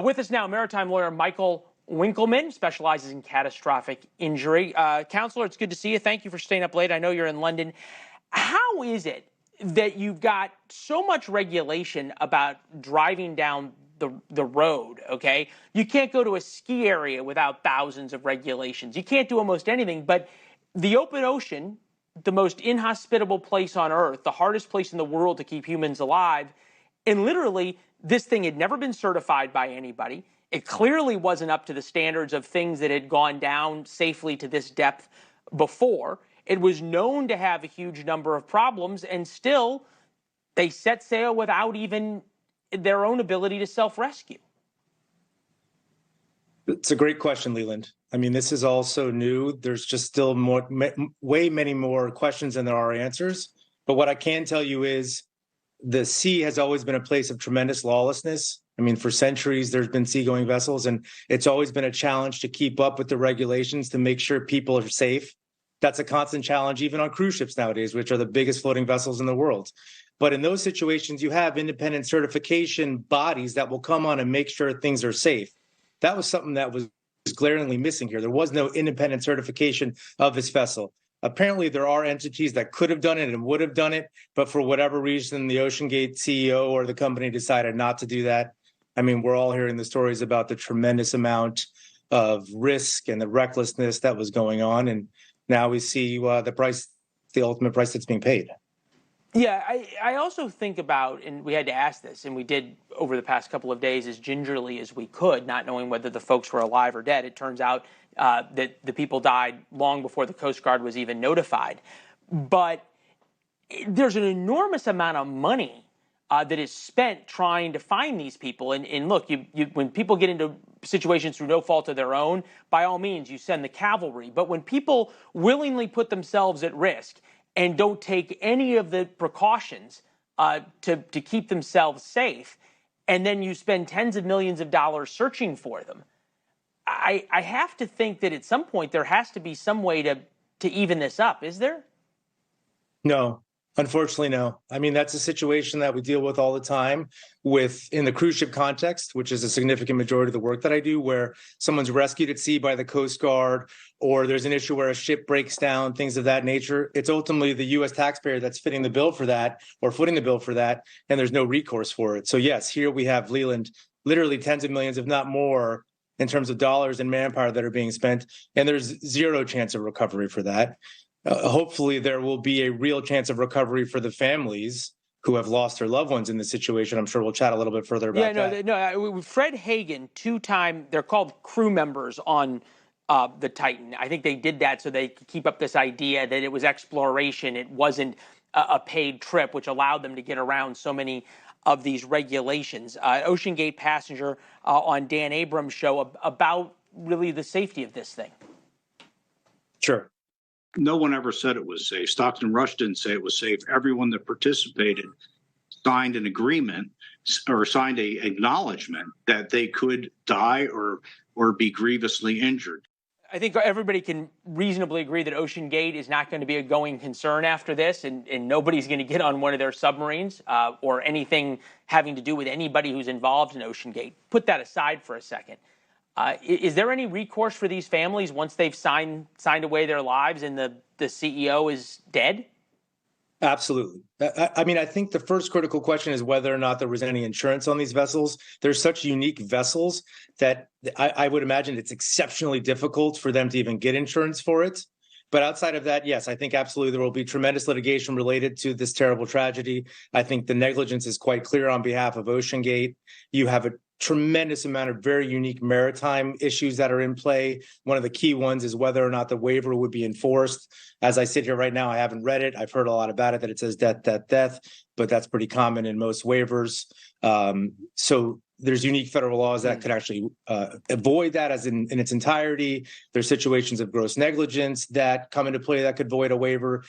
With us now, maritime lawyer Michael Winkleman, specializes in catastrophic injury. Counselor, it's good to see you. Thank you for staying up late. I know you're in London. How is it that you've got so much regulation about driving down the road, okay? You can't go to a ski area without thousands of regulations. You can't do almost anything, but the open ocean, the most inhospitable place on earth, the hardest place in the world to keep humans alive, and literally this thing had never been certified by anybody. It clearly wasn't up to the standards of things that had gone down safely to this depth before. It was known to have a huge number of problems, and still they set sail without even their own ability to self-rescue. It's a great question, Leland. I mean, this is all so new. There's just still way many more questions than there are answers. But what I can tell you is the sea has always been a place of tremendous lawlessness. I mean, for centuries, there's been seagoing vessels, and it's always been a challenge to keep up with the regulations to make sure people are safe. That's a constant challenge, even on cruise ships nowadays, which are the biggest floating vessels in the world. But in those situations, you have independent certification bodies that will come on and make sure things are safe. That was something that was glaringly missing here. There was no independent certification of this vessel. Apparently, there are entities that could have done it and would have done it, but for whatever reason, the OceanGate CEO or the company decided not to do that. I mean, we're all hearing the stories about the tremendous amount of risk and the recklessness that was going on, and now we see the ultimate price that's being paid. Yeah, I also think about, and we had to ask this, and we did over the past couple of days as gingerly as we could, not knowing whether the folks were alive or dead. It turns out that the people died long before the Coast Guard was even notified. But there's an enormous amount of money that is spent trying to find these people. And look, when people get into situations through no fault of their own, by all means, you send the cavalry. But when people willingly put themselves at risk and don't take any of the precautions to keep themselves safe, and then you spend tens of millions of dollars searching for them, I have to think that at some point there has to be some way to even this up. Is there? No. Unfortunately, no. I mean, that's a situation that we deal with all the time in the cruise ship context, which is a significant majority of the work that I do, where someone's rescued at sea by the Coast Guard, or there's an issue where a ship breaks down, things of that nature. It's ultimately the U.S. taxpayer that's footing the bill for that, and there's no recourse for it. So yes, here we have, Leland, literally tens of millions, if not more, in terms of dollars and manpower that are being spent, and there's zero chance of recovery for that. Hopefully there will be a real chance of recovery for the families who have lost their loved ones in this situation. I'm sure we'll chat a little bit further about that. No. Fred Hagen, they're called crew members on the Titan. I think they did that so they could keep up this idea that it was exploration. It wasn't a paid trip, which allowed them to get around so many of these regulations. OceanGate passenger on Dan Abrams' show about really the safety of this thing. Sure. No one ever said it was safe. Stockton Rush didn't say it was safe. Everyone that participated signed an agreement or signed an acknowledgement that they could die or be grievously injured. I think everybody can reasonably agree that OceanGate is not going to be a going concern after this, and nobody's going to get on one of their submarines or anything having to do with anybody who's involved in OceanGate. Put that aside for a second. Is there any recourse for these families once they've signed away their lives and the CEO is dead? Absolutely. I mean, I think the first critical question is whether or not there was any insurance on these vessels. They're such unique vessels that I would imagine it's exceptionally difficult for them to even get insurance for it. But outside of that, yes, I think absolutely there will be tremendous litigation related to this terrible tragedy. I think the negligence is quite clear on behalf of OceanGate. You have a tremendous amount of very unique maritime issues that are in play. One of the key ones is whether or not the waiver would be enforced. As I sit here right now, I haven't read it. I've heard a lot about it, that it says death, death, death, but that's pretty common in most waivers. So there's unique federal laws that could actually avoid that as in its entirety. There's situations of gross negligence that come into play that could void a waiver.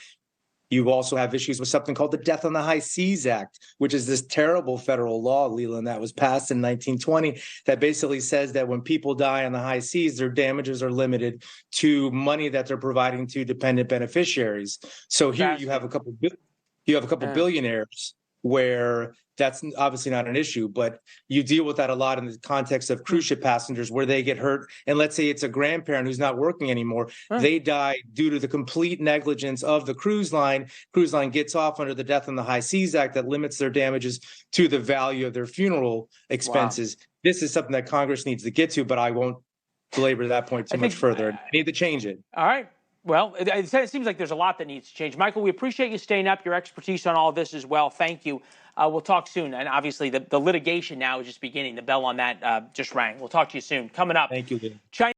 You also have issues with something called the Death on the High Seas Act, which is this terrible federal law, Leland, that was passed in 1920 that basically says that when people die on the high seas, their damages are limited to money that they're providing to dependent beneficiaries. So here you have a couple billionaires where that's obviously not an issue, but you deal with that a lot in the context of cruise ship passengers where they get hurt. And let's say it's a grandparent who's not working anymore. They die due to the complete negligence of the cruise line. Cruise line gets off under the Death in the High Seas Act that limits their damages to the value of their funeral expenses. Wow. This is something that Congress needs to get to, but I won't belabor that point too much further. I need to change it. All right. Well, it seems like there's a lot that needs to change. Michael, we appreciate you staying up, your expertise on all of this as well. Thank you. We'll talk soon. And obviously, the litigation now is just beginning. The bell on that just rang. We'll talk to you soon. Coming up. Thank you, Lee. China